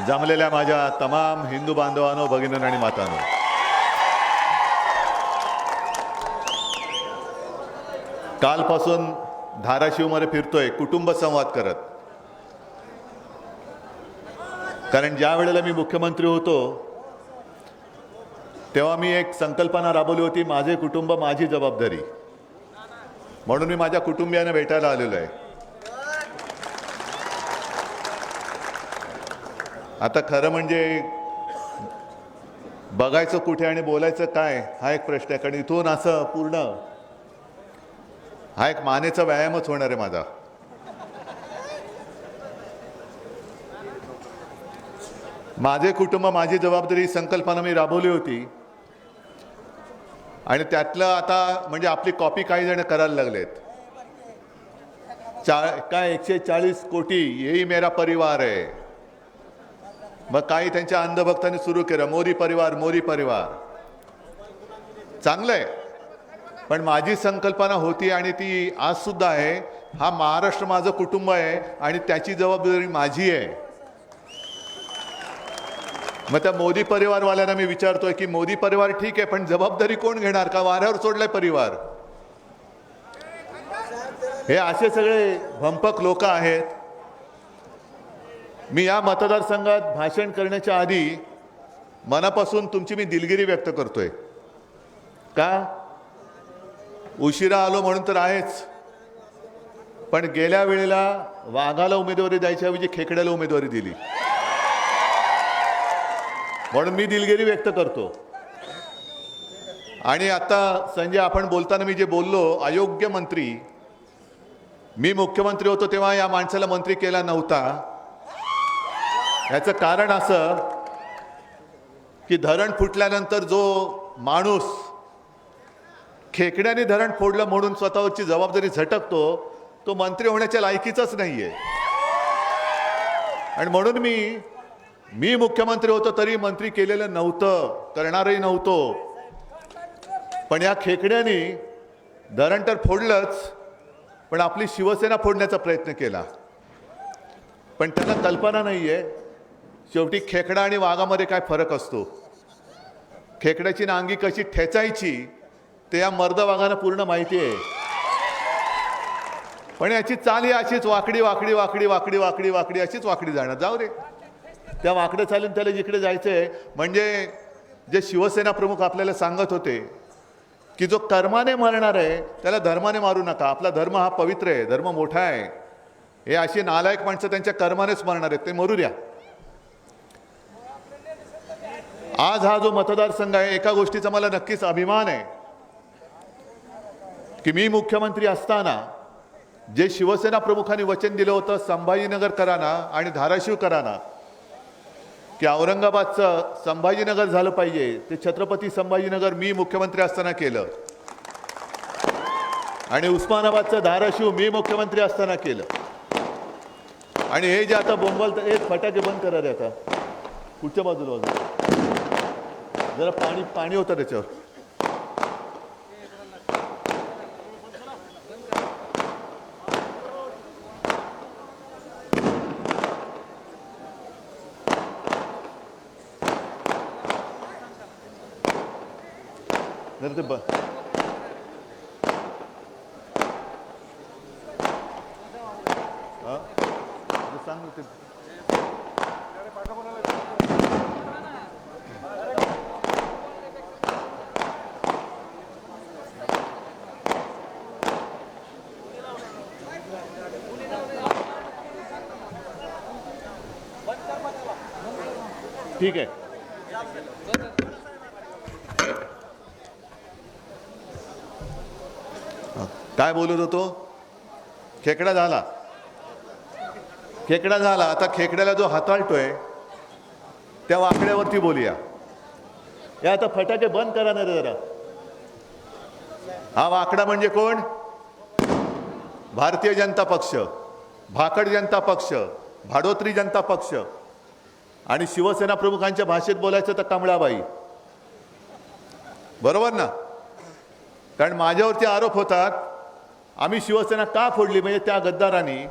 जमलेल्या माझ्या तमाम हिंदू बांधवांनो, भगिनींनो आणि मातांनो, कालपासून धाराशिवमध्ये फिरतोय कुटुंब संवाद करत. कारण ज्या वेळेला मी मुख्यमंत्री होतो तेव्हा मी एक संकल्पना राबवली होती, माझे कुटुंब माझी जबाबदारी. म्हणून मी माझ्या कुटुंबियांना भेटायला आलेलो आहे. आता खरं म्हणजे बघायचं कुठे आणि बोलायचं काय हा एक प्रश्न आहे. कारण इथून असं पूर्ण हा एक मानेचा व्यायामच होणार आहे माझा. माझे कुटुंब माझी जबाबदारी ही संकल्पना मी राबवली होती. आणि त्यातलं आता म्हणजे आपली कॉपी काही जण करायला लागलेत. काय 140 कोटी यही मेरा परिवार आहे. मग काही त्यांच्या अंधभक्तांनी सुरू केलं मोदी परिवार मोदी परिवार. चांगलंय, पण माझी संकल्पना होती आणि ती आज सुद्धा आहे. हा महाराष्ट्र माझं कुटुंब आहे आणि त्याची जबाबदारी माझी आहे. मग त्या मोदी परिवारवाल्यांना मी विचारतोय की मोदी परिवार ठीक आहे, पण जबाबदारी कोण घेणार? का वाऱ्यावर सोडलाय परिवार? हे असे सगळे भंपक लोक आहेत. मी या मतदारसंघात भाषण करण्याच्या आधी मनापासून तुमची मी दिलगिरी व्यक्त करतोय. का उशिरा आलो म्हणून तर आहेच, पण गेल्या वेळेला वाघाला उमेदवारी द्यायच्याऐवजी खेकड्याला उमेदवारी दिली, म्हणून मी दिलगिरी व्यक्त करतो. आणि आता संजय, आपण बोलताना मी जे बोललो अयोग्य मंत्री, मी मुख्यमंत्री होतो तेव्हा या माणसाला मंत्री केला नव्हता. याचं कारण असं की धरण फुटल्यानंतर जो माणूस खेकड्याने धरण फोडलं म्हणून स्वतःवरची जबाबदारी झटकतो, तो मंत्री होण्याच्या लायकीचाच नाहीये. आणि म्हणून मी मुख्यमंत्री होतो तरी मंत्री केलेलं नव्हतं, करणारही नव्हतो. पण या खेकड्याने धरण तर फोडलंच, पण आपली शिवसेना फोडण्याचा प्रयत्न केला. पण त्यांना कल्पना नाहीये शेवटी खेकडा आणि वाघामध्ये काय फरक असतो. खेकड्याची नांगी कशी ठेचायची ते या मर्द वाघांना पूर्ण माहिती आहे. पण याची चाल ही अशीच वाकडी वाकडी वाकडी वाकडी वाकडी वाकडी अशीच वाकडी जाणार. जाऊ रे, त्या वाकडं चालून त्याला जिकडे जायचंय. म्हणजे जे शिवसेना प्रमुख आपल्याला सांगत होते की जो कर्माने मरणार आहे त्याला धर्माने मारू नका, आपला धर्म हा पवित्र आहे, धर्म मोठा आहे. हे अशी नालायक माणसं त्यांच्या कर्मानेच मरणार आहेत, ते मरू द्या. आज हा जो मतदारसंघ आहे, एका गोष्टीचा मला नक्कीच अभिमान आहे की मी मुख्यमंत्री असताना जे शिवसेना प्रमुखांनी वचन दिलं होतं संभाजीनगरकरांना आणि धाराशिवकरांना की औरंगाबादचं संभाजीनगर झालं पाहिजे, ते छत्रपती संभाजीनगर मी मुख्यमंत्री असताना केलं. आणि उस्मानाबादचं धाराशिव मी मुख्यमंत्री असताना केलं. आणि हे जे आता बोंबल तर एक फटाके बंद करा रे. आता पुढच्या बाजूला जरा पाणी होतं त्याच्यावर. ते सांग ते. ठीक आहे. काय बोलत होतो? खेकडा झाला. आता खेकड्याला जो हाताळतोय त्या वाकड्यावरती बोलूया. या आता फटाके बंद करा ना जरा. हा वाकडा म्हणजे कोण? भारतीय जनता पक्ष, भाकड जनता पक्ष, भाडोत्री जनता पक्ष. आणि शिवसेना प्रमुखांच्या भाषेत बोलायचं तर कमळाबाई. बरोबर ना? कारण माझ्यावरती आरोप होतात आम्ही शिवसेना का फोडली, म्हणजे त्या गद्दारांनी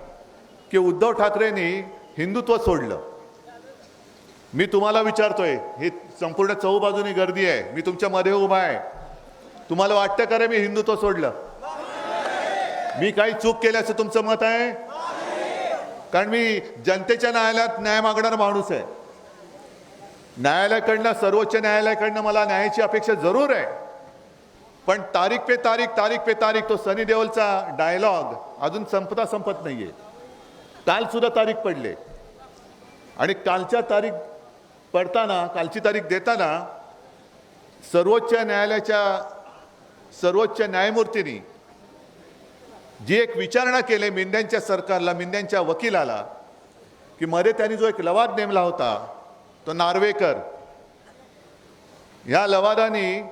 की उद्धव ठाकरेंनी हिंदुत्व सोडलं. मी तुम्हाला विचारतोय, ही संपूर्ण चहूबाजूनी गर्दी आहे, मी तुमच्या मध्ये उभा आहे, तुम्हाला वाटतं का रे मी हिंदुत्व सोडलं? मी काही चूक केल्याचं तुमचं मत आहे? कारण मी जनतेच्या न्यायालयात न्याय मागणारा माणूस आहे. न्यायालयाकडनं, सर्वोच्च न्यायालयाकडनं मला न्यायाची अपेक्षा जरूर आहे, पण तारीख पे तारीख तो सनी देओलचा डायलॉग अजून संपत नाहीये. काल सुद्धा तारीख पडले आणि कालच्या तारीख पडताना, कालची तारीख देताना सर्वोच्च न्यायमूर्तींनी जी एक विचारणा केली मिंद्यांच्या सरकारला, मिंद्यांच्या वकिलाला, की मध्ये त्यांनी जो एक लवाद नेमला होता तो नार्वेकर, या लवादाने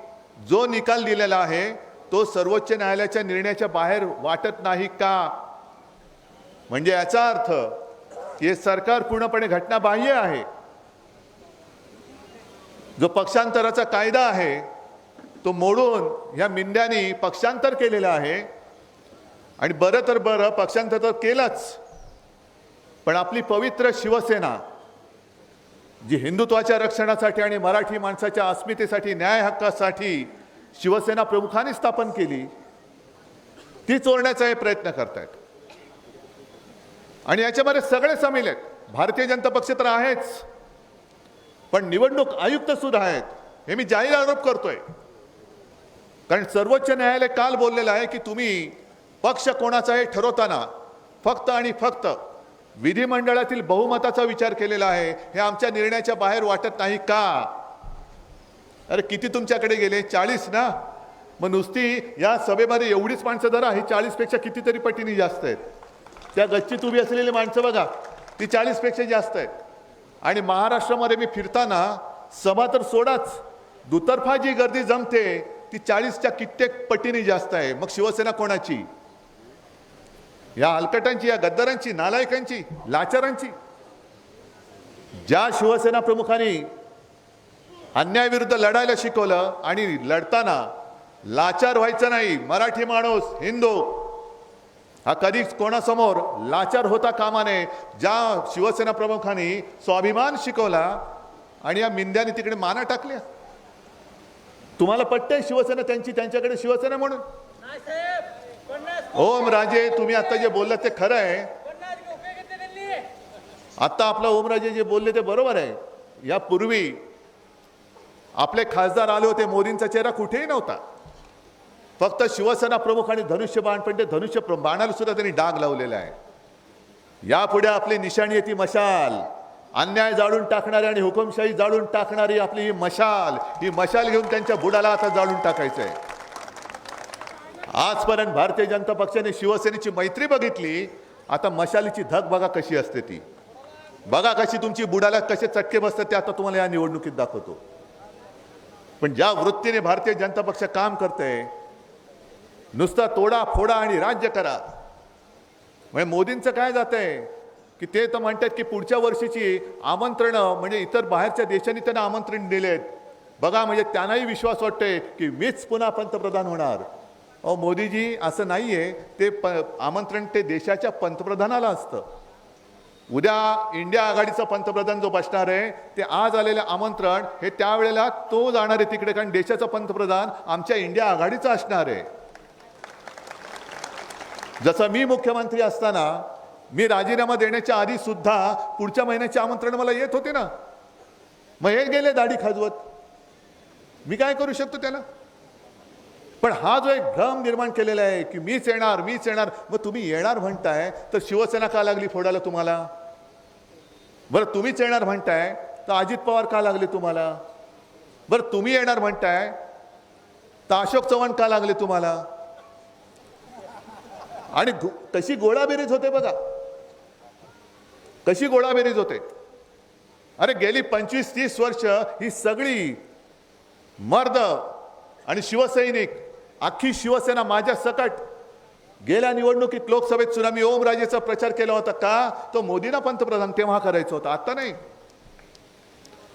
जो निकाल दिलेला आहे तो सर्वोच्च न्यायालयाच्या निर्णयाच्या बाहेर वाटत नाही का? म्हणजे याचा अर्थ हे सरकार पूर्णपणे घटनाबाह्य आहे. जो पक्षांतराचा कायदा आहे तो मोडून या मिंद्यांनी पक्षांतर केलेलं आहे. आणि बरं तर बरं, पक्षांतर तर केलंच, पण आपली पवित्र शिवसेना जी हिंदुत्वाच्या रक्षणासाठी आणि मराठी माणसाच्या अस्मितेसाठी, न्याय हक्कासाठी शिवसेना प्रमुखांनी स्थापन केली, ती चोरण्याचा हे प्रयत्न करतायत. आणि याच्यामध्ये सगळे सामील आहेत. भारतीय जनता पक्ष तर आहेच, पण निवडणूक आयुक्त सुद्धा आहेत. हे मी जाहीर आरोप करतोय, कारण सर्वोच्च न्यायालय काल बोललेलं आहे की तुम्ही पक्ष कोणाचा आहे ठरवताना फक्त आणि फक्त विधिमंडळातील बहुमताचा विचार केलेला आहे. हे आमच्या निर्णयाच्या बाहेर वाटत नाही का? अरे किती तुमच्याकडे गेले? 40 ना? मग नुसती या सभेमध्ये एवढीच माणसं धरा, ही 40 पेक्षा कितीतरी पटीने जास्त आहेत. त्या गच्चीत उभी असलेली माणसं बघा, ती 40 पेक्षा जास्त आहेत. आणि महाराष्ट्रामध्ये मी फिरताना सभा तर सोडाच, दुतर्फा जी गर्दी जमते ती 40च्या कित्येक पटीने जास्त आहे. मग शिवसेना कोणाची? या हलकटांची, या गद्दारांची, नालायकांची, लाचारांची? ज्या शिवसेना प्रमुखांनी अन्यायाविरुद्ध लढायला शिकवलं आणि लढताना लाचार व्हायचं नाही, मराठी माणूस, हिंदू हा कधीच कोणासमोर लाचार होता कामा नये, ज्या शिवसेना प्रमुखांनी स्वाभिमान शिकवला आणि या मिंद्याने तिकडे माना टाकल्या. तुम्हाला पटतंय शिवसेना त्यांची, त्यांच्याकडे शिवसेना म्हणून? ओम राजे, तुम्ही आता जे बोललात ते खरं आहे. आता आपला ओमराजे जे बोलले ते बरोबर आहे. यापूर्वी आपले खासदार आले होते, मोदींचा चेहरा कुठेही नव्हता, फक्त शिवसेना प्रमुख आणि धनुष्यबाण, पण ते धनुष्य बाणाला सुद्धा त्यांनी डाग लावलेला आहे. यापुढे आपली निशाणी आहे ती मशाल, अन्याय जाळून टाकणारी आणि हुकुमशाही जाळून टाकणारी आपली ही मशाल घेऊन त्यांच्या बुडाला आता जाळून टाकायचंय. आजपर्यंत भारतीय जनता पक्षाने शिवसेनेची मैत्री बघितली, आता मशालीची धग बघा कशी असते ती. बघा कशी तुमची बुडाला कसे चटके बसतात ते आता तुम्हाला या निवडणुकीत दाखवतो. पण ज्या वृत्तीने भारतीय जनता पक्ष काम करते, नुसता तोडा फोडा आणि राज्य करा, म्हणजे मोदींचं काय जातंय की ते तर म्हणतात की पुढच्या वर्षीची आमंत्रणं, म्हणजे इतर बाहेरच्या देशांनी त्यांना आमंत्रण दिलेत बघा, म्हणजे त्यांनाही विश्वास वाटतोय की मीच पुन्हा पंतप्रधान होणार. अहो मोदीजी, असं नाहीये. ते आमंत्रण ते देशाच्या पंतप्रधानाला असतं. उद्या इंडिया आघाडीचा पंतप्रधान जो बसणार आहे, ते आज आलेले आमंत्रण हे त्यावेळेला तो जाणार आहे तिकडे, कारण देशाचा पंतप्रधान आमच्या इंडिया आघाडीचा असणार आहे. जसं मी मुख्यमंत्री असताना मी राजीनामा देण्याच्या आधी सुद्धा पुढच्या महिन्याचे आमंत्रण मला येत होते ना. मग हे गेले दाढी खाजवत, मी काय करू शकतो त्याला? पण हा जो एक भ्रम निर्माण केलेला आहे की मीच येणार, मग तुम्ही येणार म्हणताय तर शिवसेना का लागली फोडायला तुम्हाला? बरं तुम्हीच येणार म्हणताय तर अजित पवार का लागले तुम्हाला? बरं तुम्ही येणार म्हणताय तर अशोक चव्हाण का लागले तुम्हाला? आणि कशी गोळाबेरीज होते बघा, कशी गोळाबेरीज होते. अरे गेली 25-30 वर्ष ही सगळी मर्द आणि शिवसैनिक, अख्खी शिवसेना माझ्या सकट गेल्या निवडणुकीत लोकसभेत सुद्धा मी ओमराजेचा प्रचार केला होता का? तो मोदींना पंतप्रधान तेव्हा करायचा होता, आता नाही.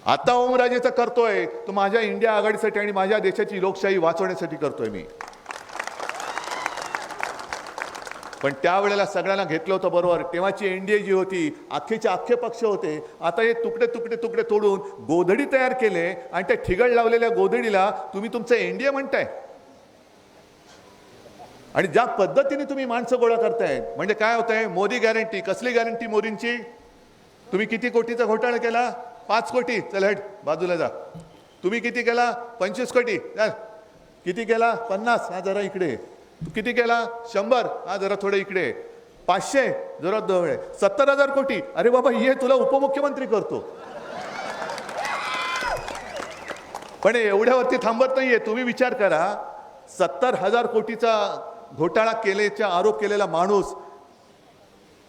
आता ओमराजेचा करतोय तो माझ्या इंडिया आघाडीसाठी आणि माझ्या देशाची लोकशाही वाचवण्यासाठी करतोय मी. पण त्यावेळेला सगळ्यांना घेतलं होतं बरोबर. तेव्हाची एनडीए जी होती, अख्खेचे अख्खे पक्ष होते. आता हे तुकडे तुकडे तुकडे तोडून गोधडी तयार केले आणि त्या ठिगळ लावलेल्या गोधडीला तुम्ही तुमचं एनडीए म्हणताय. आणि ज्या पद्धतीने तुम्ही माणसं गोळा करताय म्हणजे काय होतंय, मोदी गॅरंटी. कसली गॅरंटी मोदींची? तुम्ही किती कोटीचा घोटाळा केला? 5 कोटी. चल हट बाजूला जा. तुम्ही किती केला? 25 कोटी. चल. किती केला? 50. हा जरा इकडे. तू किती केला? 100. हा जरा थोडं इकडे. 500. जरा जवळ. 70,000 कोटी. अरे बाबा ये तुला उपमुख्यमंत्री करतो. पण एवढ्यावरती थांबत नाहीये. तुम्ही विचार करा, 70,000 कोटीचा घोटाळा केल्याचा आरोप केलेला माणूस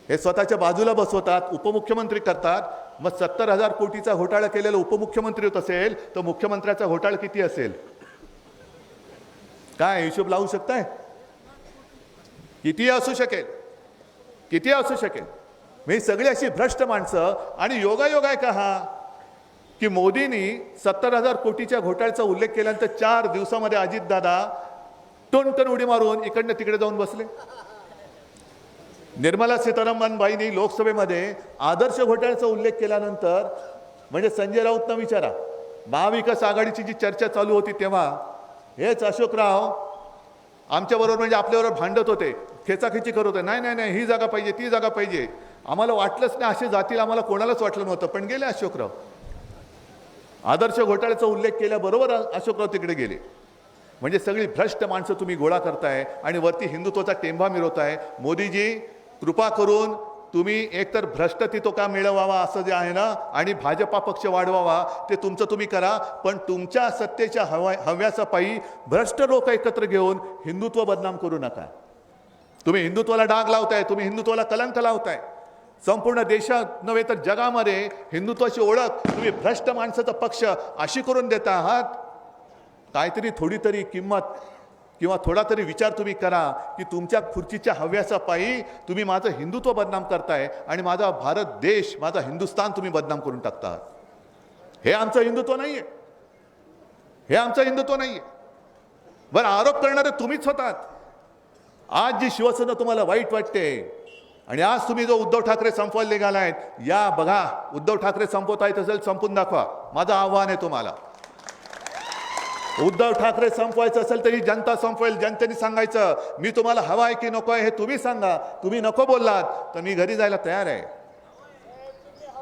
हे स्वतःच्या बाजूला बसवतात, उपमुख्यमंत्री करतात. मग 70,000 कोटीचा घोटाळा केलेला उपमुख्यमंत्री होत असेल तर मुख्यमंत्र्याचा घोटाळा किती असेल? काय हिशोब लावू शकताय? किती असू शकेल? किती असू शकेल? मी सगळी अशी भ्रष्ट माणसं. आणि योगायोग आहे का हा की मोदींनी 70,000 कोटीच्या घोटाळ्याचा उल्लेख केल्यानंतर 4 दिवसामध्ये अजितदादा टोनटन उडी मारून इकडनं तिकडे जाऊन बसले. निर्मला सीतारामन बाईंनी लोकसभेमध्ये आदर्श घोटाळ्याचा उल्लेख केल्यानंतर म्हणजे संजय राऊतना विचारा, महाविकास आघाडीची जी चर्चा चालू होती तेव्हा हेच अशोकराव आमच्याबरोबर म्हणजे आपल्याबरोबर भांडत होते, खेचाखेची करत होते. नाही नाही नाही, ही जागा पाहिजे, ती जागा पाहिजे. आम्हाला वाटलंच नाही असे जातील, आम्हाला कोणालाच वाटलं नव्हतं. पण गेले अशोकराव. आदर्श घोटाळ्याचा उल्लेख केल्याबरोबर अशोकराव तिकडे गेले. म्हणजे सगळी भ्रष्ट माणसं तुम्ही गोळा करताय आणि वरती हिंदुत्वाचा टेंभा मिरवताय. मोदीजी कृपा करून तुम्ही एकतर भ्रष्टतित्व का मिळवावा असं जे आहे ना, आणि भाजपा पक्ष वाढवावा ते तुमचं तुम्ही करा. पण तुमच्या सत्तेच्या हव्यासापायी भ्रष्ट लोक एकत्र घेऊन हिंदुत्व बदनाम करू नका. तुम्ही हिंदुत्वाला डाग लावताय, तुम्ही हिंदुत्वाला कलंक लावताय. संपूर्ण देशात नव्हे तर जगामध्ये हिंदुत्वाची ओळख तुम्ही भ्रष्ट माणसाचा पक्ष अशी करून देता आहात. काहीतरी थोडी तरी किंमत किंवा थोडा तरी विचार तुम्ही करा की तुमच्या खुर्चीच्या हव्यासापायी तुम्ही माझं हिंदुत्व बदनाम करताय आणि माझा भारत देश, माझा हिंदुस्थान तुम्ही बदनाम करून टाकता. हे आमचं हिंदुत्व नाहीये. हे आमचं हिंदुत्व नाहीये. बरं, आरोप करणारे तुम्हीच होतात. आज जी शिवसेना तुम्हाला वाईट वाटते आणि आज तुम्ही जो उद्धव ठाकरे संपवायला निघालायत, या बघा उद्धव ठाकरे संपवता येत असेल संपून दाखवा. माझं आव्हान आहे तुम्हाला. उद्धव ठाकरे संपवायचं असेल तरी जनता संपवेल. जनतेने सांगायचं मी तुम्हाला हवा आहे की नको आहे हे तुम्ही सांगा. तुम्ही नको बोललात तर मी घरी जायला तयार आहे.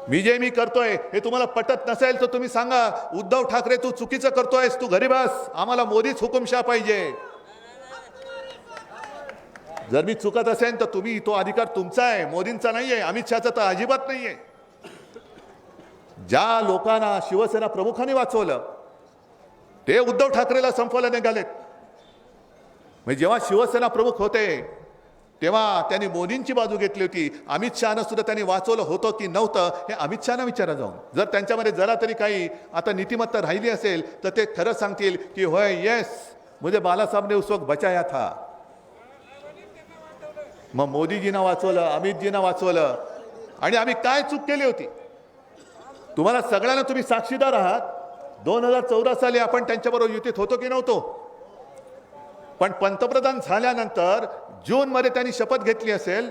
मी जे मी करतोय हे तुम्हाला पटत नसेल तर तुम्ही सांगा, उद्धव ठाकरे तू चुकीचं करतोयस, तू घरी बस, आम्हाला मोदीच हुकुमशहा पाहिजे. जर मी चुकत असेल तर तुम्ही, तो अधिकार तुमचा आहे, मोदींचा नाहीये, अमित शहाचा तर अजिबात नाहीये. ज्या लोकांना शिवसेना प्रमुखांनी वाचवलं ते उद्धव ठाकरेला संपवायला निघालेत. म्हणजे जेव्हा शिवसेना प्रमुख होते तेव्हा त्यांनी मोदींची बाजू घेतली होती. अमित शहानं सुद्धा त्यांनी वाचवलं होतं की नव्हतं हे अमित शहाना विचारा जाऊन. जर त्यांच्यामध्ये जरा तरी काही आता नीतिमत्ता राहिली असेल तर ते खरं सांगतील की होय, येस, मुझे बालासाहेब ने उस वक्त बचाया था. मग मोदीजींना वाचवलं, अमितजींना वाचवलं. आणि आम्ही काय चूक केली होती तुम्हाला सगळ्यांना तुम्ही साक्षीदार आहात. 2014 साली आपण त्यांच्याबरोबर युतीत होतो की नव्हतो. पण पंतप्रधान झाल्यानंतर जूनमध्ये त्यांनी शपथ घेतली असेल.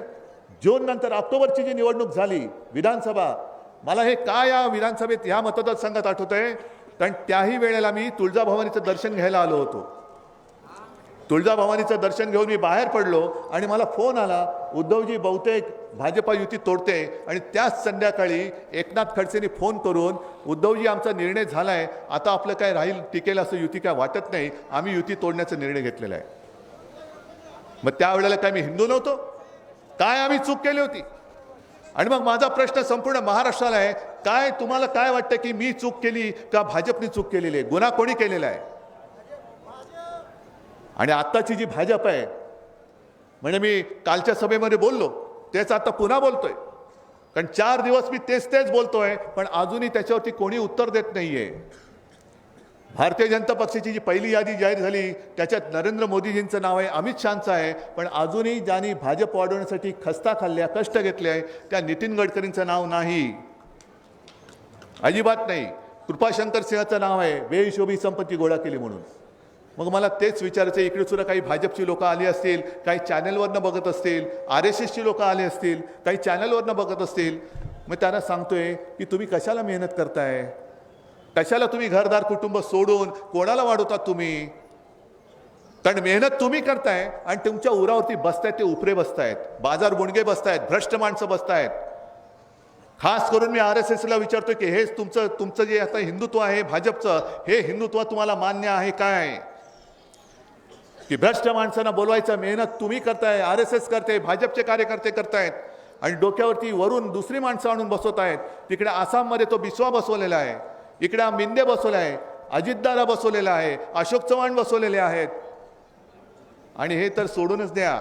जून नंतर ऑक्टोबरची जी निवडणूक झाली विधानसभा, मला हे काय या विधानसभेत ह्या मतदारसंघात आठवतंय, कारण त्याही वेळेला मी तुळजाभवानीचं दर्शन घ्यायला आलो होतो. तुळजाभवानीचं दर्शन घेऊन मी बाहेर पडलो आणि मला फोन आला, उद्धवजी बहुतेक भाजपा युती तोडते. आणि त्याच संध्याकाळी एकनाथ खडसेंनी फोन करून, उद्धवजी आमचा निर्णय झालाय, आता आपलं काय राहील टिकेल असं युती काय वाटत नाही, आम्ही युती तोडण्याचा निर्णय घेतलेला आहे. मग त्यावेळेला काय मी हिंदू नव्हतो? काय आम्ही चूक केली होती? आणि मग माझा प्रश्न संपूर्ण महाराष्ट्राला आहे, काय तुम्हाला काय वाटतं की मी चूक केली का भाजपने चूक केलेली आहे? गुन्हा कोणी केलेला आहे? आणि आत्ताची जी भाजप आहे, म्हणजे मी कालच्या सभेमध्ये बोललो तेच आता पुन्हा बोलतोय, कारण 4 दिवस मी तेच बोलतोय पण अजूनही त्याच्यावरती कोणी उत्तर देत नाहीये. भारतीय जनता पक्षाची जी पहिली यादी जाहीर झाली त्याच्यात नरेंद्र मोदीजींचं नाव आहे, अमित शहांचं आहे, पण अजूनही ज्यांनी भाजप वाढवण्यासाठी खस्ता खाल्ल्या, कष्ट घेतले आहे, त्या नितीन गडकरींचं नाव नाही, अजिबात नाही. कृपाशंकर सिंहाचं नाव आहे, बेहिशोबी संपत्ती गोळा केली म्हणून. मग मला तेच विचारायचं, इकडे सुद्धा काही भाजपची लोक आली असतील, काही चॅनलवरनं बघत असतील, RSSची लोक आली असतील, काही चॅनलवरनं बघत असतील. मग त्यांना सांगतोय की तुम्ही कशाला मेहनत करताय, कशाला तुम्ही घरदार कुटुंब सोडून कोणाला वाढवतात तुम्ही. कारण मेहनत तुम्ही करताय आणि तुमच्या उरावरती बसतायत ते उपरे बसतायत, बाजार गुंडगे बसतायत, भ्रष्ट माणसं बसतायत. खास करून मी RSSला विचारतोय की हे तुमचं जे आता हिंदुत्व आहे भाजपचं, हे हिंदुत्व तुम्हाला मान्य आहे काय? की भ्रष्ट माणसांना बोलवायचं मेहनत तुम्ही करताय, RSS करते, भाजपचे कार्यकर्ते करतायत आणि डोक्यावरती वरून दुसरी माणसं आणून बसवत आहेत. तिकडे आसाममध्ये तो बिस्वा बसवलेला आहे, इकडे मिंदे बसवला आहे, अजितदादा बसवलेला आहे, अशोक चव्हाण बसवलेले आहेत. आणि हे तर सोडूनच द्या,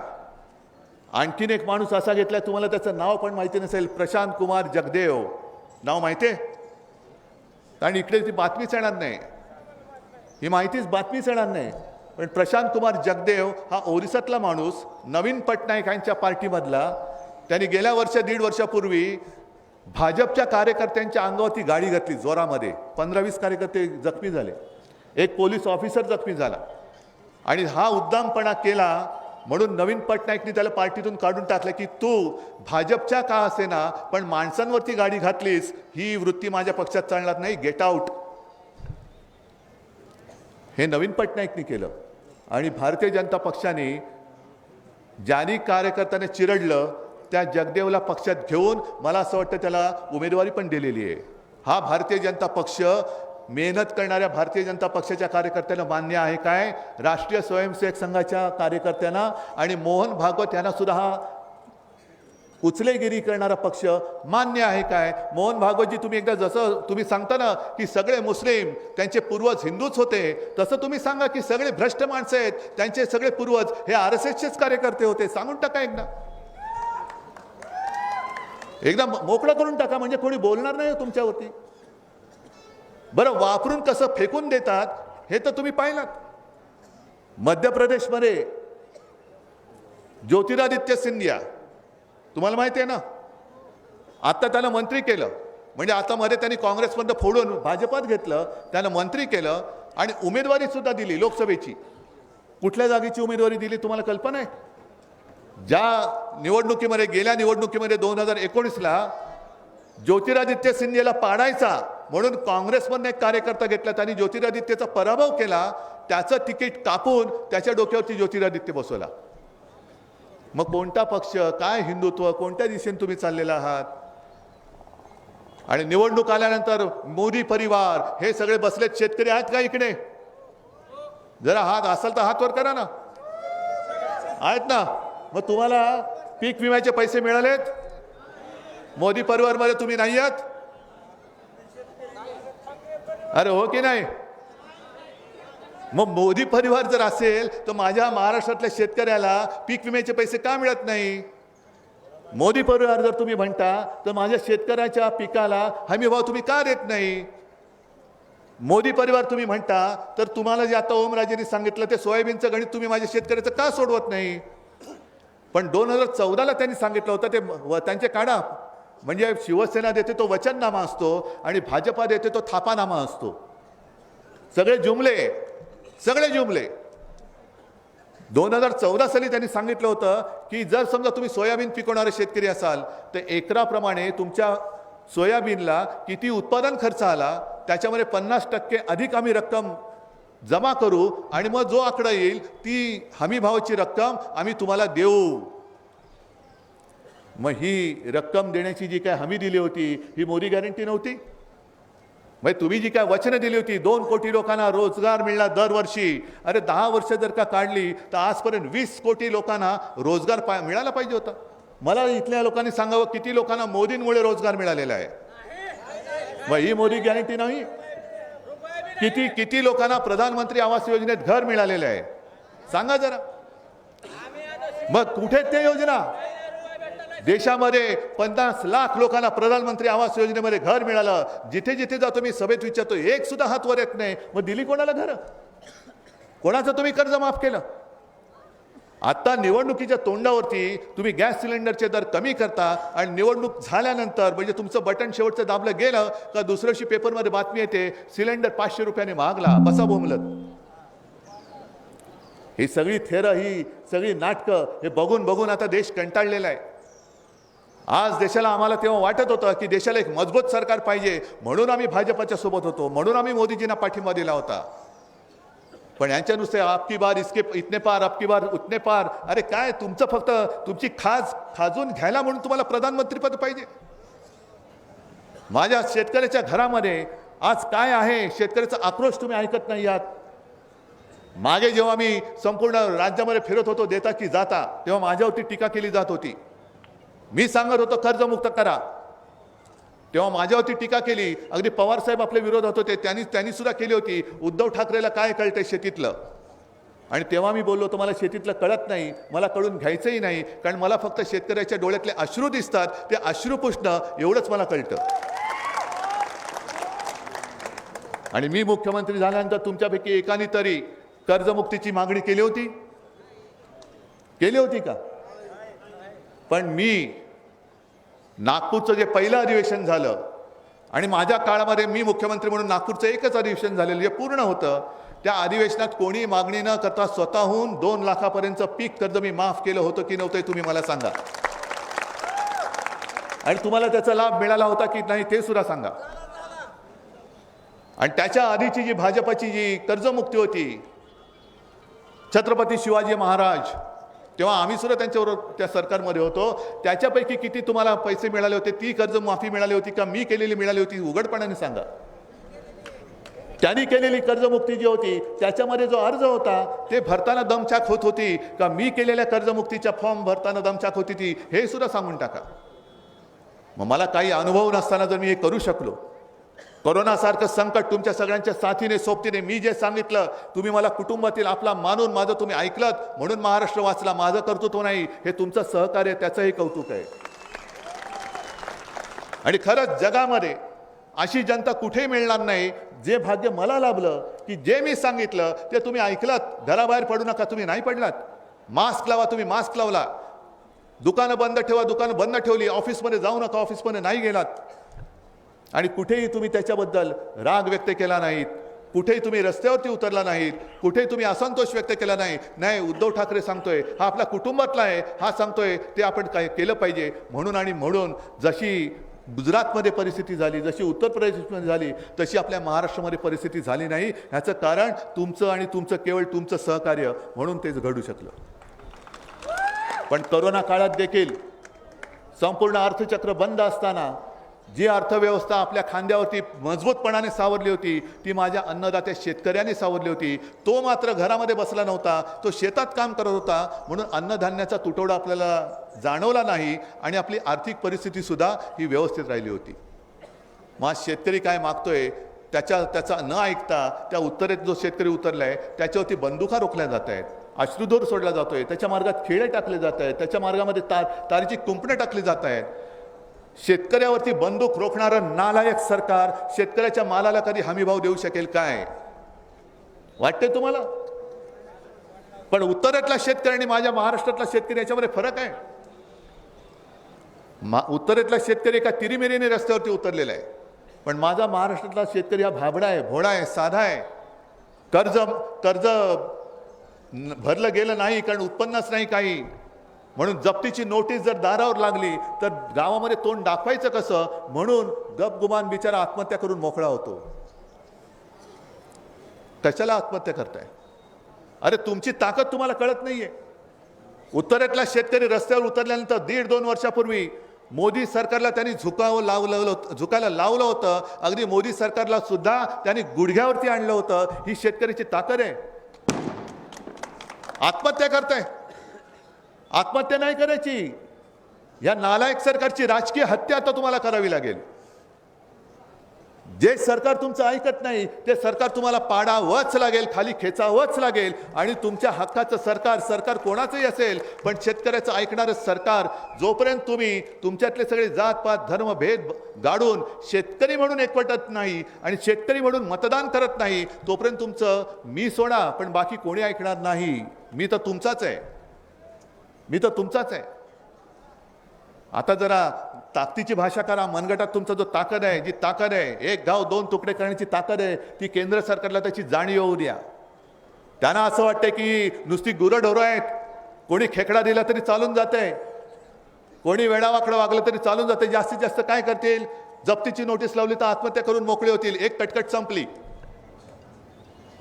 आणखीन एक माणूस असा घेतलाय, तुम्हाला त्याचं नाव पण माहिती नसेल, प्रशांत कुमार जगदेव. नाव माहिती आहे? आणि इकडे ती बातमीच येणार नाही, ही माहितीच बातमीच येणार नाही. पण प्रशांत कुमार जगदेव हा ओरिसातला माणूस, नवीन पटनायक यांच्या पार्टीमधला. त्यांनी गेल्या दीड वर्षापूर्वी भाजपच्या कार्यकर्त्यांच्या अंगावरती गाडी घातली जोरामध्ये, 15-20 कार्यकर्ते जखमी झाले, एक पोलीस ऑफिसर जखमी झाला. आणि हा उद्दामपणा केला म्हणून नवीन पटनायकनी त्याला पार्टीतून काढून टाकलं की तू भाजपच्या का असेना पण माणसांवरती गाडी घातलीस, ही वृत्ती माझ्या पक्षात चालणार नाही, गेट आउट. हे नवीन पटनायकनी केलं. आणि भारतीय जनता पक्षाने ज्यांनी कार्यकर्त्याने चिरडलं त्या जगदेवला पक्षात घेऊन मला असं वाटतं त्याला उमेदवारी पण दिलेली आहे. हा भारतीय जनता पक्ष मेहनत करणाऱ्या भारतीय जनता पक्षाच्या कार्यकर्त्यांना मान्य आहे काय? राष्ट्रीय स्वयंसेवक संघाच्या कार्यकर्त्यांना आणि मोहन भागवत यांना सुद्धा हा उचलेगिरी करणारा पक्ष मान्य आहे काय? मोहन भागवतजी, तुम्ही एकदा जसं तुम्ही सांगता ना की सगळे मुस्लिम त्यांचे पूर्वज हिंदूच होते, तसं तुम्ही सांगा की सगळे भ्रष्ट माणसं आहेत त्यांचे सगळे पूर्वज हे RSSचेच कार्यकर्ते होते. सांगून टाका एकदा मोकळं करून टाका, म्हणजे कोणी बोलणार नाही तुमच्यावरती. बरं, वापरून कसं फेकून देतात हे तर तुम्ही पाहिलात. मध्य प्रदेशमध्ये ज्योतिरादित्य सिंधिया तुम्हाला माहिती आहे ना, आता त्याला मंत्री केलं, म्हणजे आता मध्ये त्यांनी काँग्रेसमधनं फोडून भाजपात घेतलं, त्याला मंत्री केलं आणि उमेदवारी सुद्धा दिली लोकसभेची. कुठल्या जागेची उमेदवारी दिली तुम्हाला कल्पना आहे? ज्या निवडणुकीमध्ये गेल्या निवडणुकीमध्ये 2019ला ज्योतिरादित्य सिंधियाला पाडायचा म्हणून काँग्रेसमधनं एक कार्यकर्ता घेतला, त्यांनी ज्योतिरादित्यचा पराभव केला, त्याचं तिकीट कापून त्याच्या डोक्यावरती ज्योतिरादित्य बसवला. मग कोणता पक्ष, काय हिंदुत्व, कोणत्या दिशेने तुम्ही चाललेला आहात? आणि निवडणूक आल्यानंतर मोदी परिवार हे सगळे बसलेत शेतकरी आहेत का इकडे? जरा हात असेल तर हात वर करा ना. आहेत ना? मग तुम्हाला पीक विम्याचे पैसे मिळालेत? मोदी परिवारमध्ये तुम्ही नाही आहात? अरे हो की नाही? मग मोदी परिवार जर असेल तर माझ्या महाराष्ट्रातल्या शेतकऱ्याला पीक विम्याचे पैसे का मिळत नाही? मोदी परिवार जर तुम्ही म्हणता तर माझ्या शेतकऱ्याच्या पिकाला हमी भाव तुम्ही का देत नाही? मोदी परिवार तुम्ही म्हणता तर तुम्हाला जे आता ओमराजेंनी सांगितलं ते सोयाबीनचं गणित तुम्ही माझ्या शेतकऱ्याचं का सोडवत नाही? पण 2014ला त्यांनी सांगितलं होतं ते त्यांचे काढा, म्हणजे शिवसेना देते तो वचननामा असतो आणि भाजपा देते तो थापानामा असतो. सगळे जुमले 2014 साली त्यांनी सांगितलं होतं की जर समजा तुम्ही सोयाबीन पिकवणारे शेतकरी असाल तर एकराप्रमाणे तुमच्या सोयाबीनला किती उत्पादन खर्च आला त्याच्यामध्ये 50% अधिक आम्ही रक्कम जमा करू आणि मग जो आकडा येईल ती हमी भावाची रक्कम आम्ही तुम्हाला देऊ. मग ही रक्कम देण्याची जी काय हमी दिली होती ही मोदी गॅरंटी नव्हती? मग तुम्ही जी काय वचनं दिली होती 2 कोटी लोकांना रोजगार मिळणार दरवर्षी, अरे 10 वर्ष जर का काढली तर आजपर्यंत 20 कोटी लोकांना रोजगार मिळाला पाहिजे होता. मला इथल्या लोकांनी सांगावं किती लोकांना मोदींमुळे रोजगार मिळालेला आहे? मग ही मोदी गॅरंटी नाही? किती लोकांना प्रधानमंत्री आवास योजनेत घर मिळालेलं आहे सांगा जरा. मग कुठे ते योजना? देशामध्ये 50 लाख लोकांना प्रधानमंत्री आवास योजनेमध्ये घर मिळालं. जिथे जिथे जातो मी सभेत विचारतो, एक सुद्धा हात वर येत नाही. मग दिली कोणाला घर? कोणाचं तुम्ही कर्ज माफ केलं? आता निवडणुकीच्या तोंडावरती तुम्ही गॅस सिलेंडरचे दर कमी करता आणि निवडणूक झाल्यानंतर म्हणजे तुमचं बटन शेवटचं दाबलं गेलं का दुसऱ्या दिवशी पेपरमध्ये बातमी येते सिलेंडर 500 रुपयाने महागला. बसा बोंबलत. ही सगळी ही सगळी नाटकं हे बघून बघून आता देश कंटाळलेला आहे. आज देशाला आम्हाला तेव्हा वाटत होतं की देशाला एक मजबूत सरकार पाहिजे, म्हणून आम्ही भाजपच्या सोबत होतो, म्हणून आम्ही मोदीजींना पाठिंबा दिला होता. पण यांच्या नुसते आपकी बार इसके इतने पार, आपकी बार उतने पार. अरे काय तुमचं फक्त तुमची खाजून घ्यायला म्हणून तुम्हाला प्रधानमंत्रीपद पाहिजे? माझ्या शेतकऱ्याच्या घरामध्ये आज काय आहे, शेतकऱ्याचा आक्रोश तुम्ही ऐकत नाही आहात. मागे जेव्हा मी संपूर्ण राज्यामध्ये फिरत होतो देता की जाता, तेव्हा माझ्यावरती टीका केली जात होती. मी सांगत होतो कर्जमुक्त करा, तेव्हा माझ्यावरती टीका केली. अगदी पवार साहेब आपल्या विरोधात होते, त्यांनी सुद्धा केली होती. उद्धव ठाकरेला काय कळतंय शेतीतलं? आणि तेव्हा मी बोललो होतो मला शेतीतलं कळत नाही, मला कळून घ्यायचंही नाही, कारण मला फक्त शेतकऱ्याच्या डोळ्यातले अश्रू दिसतात, ते अश्रू पुसणं एवढंच मला कळतं. आणि मी मुख्यमंत्री झाल्यानंतर तुमच्यापैकी एकाने तरी कर्जमुक्तीची मागणी केली होती का? पण मी नागपूरचं जे पहिलं अधिवेशन झालं आणि माझ्या काळामध्ये मी मुख्यमंत्री म्हणून नागपूरचं एकच अधिवेशन झालेलं जे पूर्ण होतं, त्या अधिवेशनात कोणी मागणी न करता स्वतःहून 2 लाखापर्यंत पीक कर्ज मी माफ केलं होतं की नव्हतं तुम्ही मला सांगा. आणि तुम्हाला त्याचा लाभ मिळाला होता की नाही ते सुद्धा सांगा. आणि त्याच्या आधीची जी भाजपची जी कर्जमुक्ती होती, छत्रपती शिवाजी महाराज, तेव्हा आम्ही सुद्धा त्यांच्याबरोबर त्या सरकारमध्ये होतो, त्याच्यापैकी किती तुम्हाला पैसे मिळाले होते? ती कर्ज माफी मिळाली होती का मी केलेली मिळाली होती? उघडपणाने सांगा. त्यांनी केलेली कर्जमुक्ती जी होती त्याच्यामध्ये जो अर्ज होता ते भरताना दमछाक होत होती का मी केलेल्या कर्जमुक्तीच्या फॉर्म भरताना दमछाक होती ती, हे सुद्धा सांगून टाका. मग मला काही अनुभव नसताना जर मी हे करू शकलो, कोरोनासारखं संकट तुमच्या सगळ्यांच्या साथीने सोबतीने मी जे सांगितलं, तुम्ही मला कुटुंबातील आपला मानून माझं तुम्ही ऐकलत, म्हणून महाराष्ट्र वाचला. माझं कर्तृत्व नाही, हे तुमचं सहकार्य, त्याचंही कौतुक आहे. आणि खरंच जगामध्ये अशी जनता कुठेही मिळणार नाही जे भाग्य मला लाभलं की जे मी सांगितलं ते तुम्ही ऐकलत. घराबाहेर पडू नका, तुम्ही नाही पडलात. मास्क लावा, तुम्ही मास्क लावला. दुकानं बंद ठेवा, दुकानं बंद ठेवली. ऑफिसमध्ये जाऊ नका, ऑफिसमध्ये नाही गेलात. आणि कुठेही तुम्ही त्याच्याबद्दल राग व्यक्त केला नाहीत, कुठेही तुम्ही रस्त्यावरती उतरला नाहीत, कुठेही तुम्ही असंतोष व्यक्त केला नाही. उद्धव ठाकरे सांगतोय, हा आपला कुटुंबातला आहे, हा सांगतोय ते आपण काय केलं पाहिजे म्हणून जशी गुजरातमध्ये परिस्थिती झाली, जशी उत्तर प्रदेशमध्ये झाली, तशी आपल्या महाराष्ट्रामध्ये परिस्थिती झाली नाही. ह्याचं कारण तुमचं आणि केवळ तुमचं सहकार्य, म्हणून तेच घडू शकलं. पण कोरोना काळात देखील संपूर्ण अर्थचक्र बंद असताना जी अर्थव्यवस्था आपल्या खांद्यावरती मजबूतपणाने सावरली होती ती माझ्या अन्नदात्या शेतकऱ्यांनी सावरली होती. तो मात्र घरामध्ये बसला नव्हता, तो शेतात काम करत होता. म्हणून अन्नधान्याचा तुटवडा आपल्याला जाणवला नाही आणि आपली आर्थिक परिस्थिती सुद्धा ही व्यवस्थित राहिली होती. मग शेतकरी काय मागतोय त्याचा न ऐकता त्या उत्तरेत जो शेतकरी उतरलाय त्याच्यावरती बंदुका रोखल्या जात आहेत, अश्रुधूर सोडला जातोय, त्याच्या मार्गात खेळे टाकले जात आहेत, त्याच्या मार्गामध्ये तारीची कुंपणे टाकली जात आहेत. शेतकऱ्यावरती बंदूक रोखणारं नालायक सरकार शेतकऱ्याच्या मालाला कधी हमीभाव देऊ शकेल काय वाटते तुम्हाला? पण उत्तरेतला शेतकरी आणि माझ्या महाराष्ट्रातला शेतकरी याच्यामध्ये फरक आहे. उत्तरेतला शेतकरी एका तिरीमिरीने रस्त्यावरती उतरलेला आहे, पण माझा महाराष्ट्रातला शेतकरी हा भाबडा आहे, भोळा आहे, साधा आहे. कर्ज भरलं गेलं नाही कारण उत्पन्नच नाही काही, म्हणून जप्तीची नोटीस जर दारावर लागली तर गावामध्ये तोंड दाखवायचं कसं, म्हणून गपगुमान बिचारा आत्महत्या करून मोकळा होतो. कशाला आत्महत्या करताय? अरे तुमची ताकद तुम्हाला कळत नाहीये. उत्तरेतला शेतकरी रस्त्यावर उतरल्यानंतर 1.5-2 वर्षापूर्वी मोदी सरकारला त्यांनी झुकायला लावलं होतं. अगदी मोदी सरकारला सुद्धा त्यांनी गुडघ्यावरती आणलं होतं. ही शेतकऱ्याची ताकद आहे. आत्महत्या करताय. आत्महत्या नाही करायची, या नालायक सरकारची राजकीय हत्या आता तुम्हाला करावी लागेल. जे सरकार तुमचं ऐकत नाही ते सरकार तुम्हाला पाडावंच लागेल, खाली खेचावंच लागेल. आणि तुमच्या हक्काचं सरकार कोणाचंही असेल, पण शेतकऱ्याचं ऐकणारं सरकार, जोपर्यंत तुम्ही तुमच्यातले सगळे जातपात धर्म भेद गाडून शेतकरी म्हणून एकवटत नाही आणि शेतकरी म्हणून मतदान करत नाही, तोपर्यंत तुमचं मी सोडा पण बाकी कोणी ऐकणार नाही. मी तर तुमचाच आहे. आता जरा ताकदीची भाषा करा. मनगटात तुमचा जो ताकद आहे, जी ताकद आहे, एक गाव 2 तुकडे करण्याची ताकद आहे, ती केंद्र सरकारला त्याची जाणीव होऊ द्या. त्यांना असं वाटतंय की नुसती गुरंढोरं आहेत, कोणी खेकडा दिला तरी चालून जाते, कोणी वेडावाकडं वागलं तरी चालून जाते. जास्तीत जास्त काय करतील, जप्तीची नोटीस लावली तर आत्महत्या करून मोकळे होतील, एक कटकट संपली.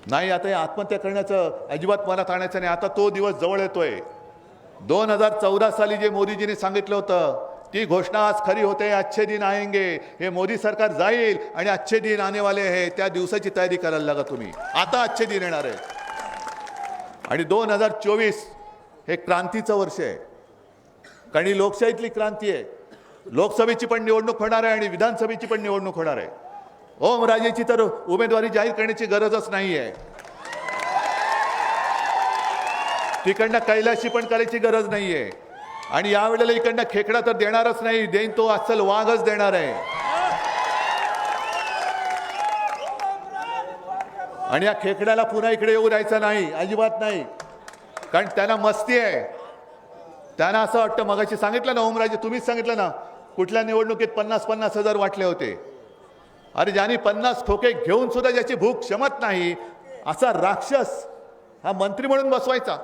नाही, आता हे आत्महत्या करण्याचं अजिबात मनात आणायचं नाही. आता तो दिवस जवळ येतोय. 2014 साली जे मोदीजींनी सांगितलं होतं ती घोषणा आज खरी होते. अच्छे दिन आएंगे, हे मोदी सरकार जाईल आणि अच्छे दिन आने वाले आहे, त्या दिवसाची तयारी करायला लागा तुम्ही. आता अच्छे दिन येणार आहे आणि 2024 हे क्रांतीचं वर्ष आहे, कारण ही लोकशाहीतली क्रांती आहे. लोकसभेची पण निवडणूक होणार आहे आणि विधानसभेची पण निवडणूक होणार आहे. ओमराजेची तर उमेदवारी जाहीर करण्याची गरजच नाही आहे, तिकडनं कैलाशी पण करायची गरज नाही आहे. आणि यावेळेला इकडनं खेकडा तर देणारच नाही, देईन तो अस्सल वाघच देणार आहे. आणि या खेकड्याला पुन्हा इकडे येऊ द्यायचं नाही, अजिबात नाही, कारण त्यांना मस्ती आहे. त्यांना असं वाटतं, मगाशी सांगितलं ना ओमराजे, तुम्हीच सांगितलं ना कुठल्या निवडणुकीत 50-50 हजार वाटले होते. अरे ज्यांनी 50 खोके घेऊन सुद्धा ज्याची भूक क्षमत नाही, असा राक्षस हा मंत्री म्हणून बसवायचा,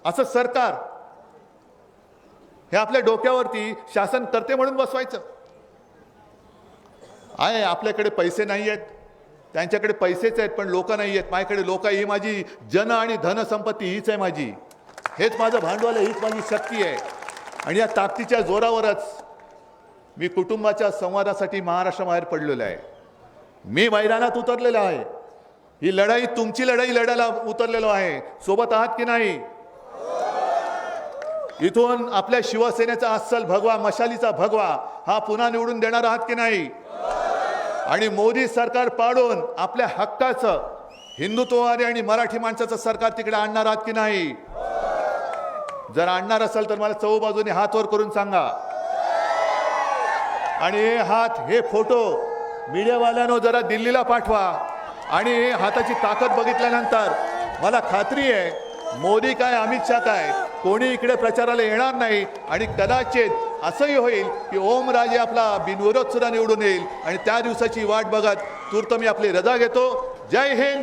असं सरकार हे आपल्या डोक्यावरती शासन करते म्हणून बसवायचं आहे. आपल्याकडे पैसे नाही आहेत, त्यांच्याकडे पैसेच आहेत पण लोक नाही आहेत. माझ्याकडे लोक, ही माझी जन आणि धनसंपत्ती हीच आहे माझी, हेच माझं भांडवल आहे, हीच माझी शक्ती आहे. आणि या ताकदीच्या जोरावरच मी कुटुंबाच्या संवादासाठी महाराष्ट्राबाहेर पडलेलो आहे. मी मैदानात उतरलेलो आहे. ही लढाई तुमची लढाई लढायला उतरलेलो आहे. सोबत आहात की नाही? इथून आपल्या शिवसेनेचा अस्सल भगवा, मशालीचा भगवा हा पुन्हा निवडून देणार आहात की नाही? आणि मोदी सरकार पाडून आपल्या हक्काचं हिंदुत्ववादी आणि मराठी माणसाचं सरकार तिकडे आणणार आहात की नाही? जर आणणार असेल तर मला चहूबाजूने हात वर करून सांगा. आणि हे हात, हे फोटो मीडियावाल्यांनो जरा दिल्लीला पाठवा. आणि हे हाताची ताकद बघितल्यानंतर मला खात्री आहे मोदी काय अमित शाह काय कोणी इकडे प्रचाराला येणार नाही. आणि कदाचित असंही होईल की ओमराजे आपला बिनविरोध सुद्धा निवडून येईल. आणि त्या दिवसाची वाट बघत तूर्त मी आपली रजा घेतो. जय हिंद.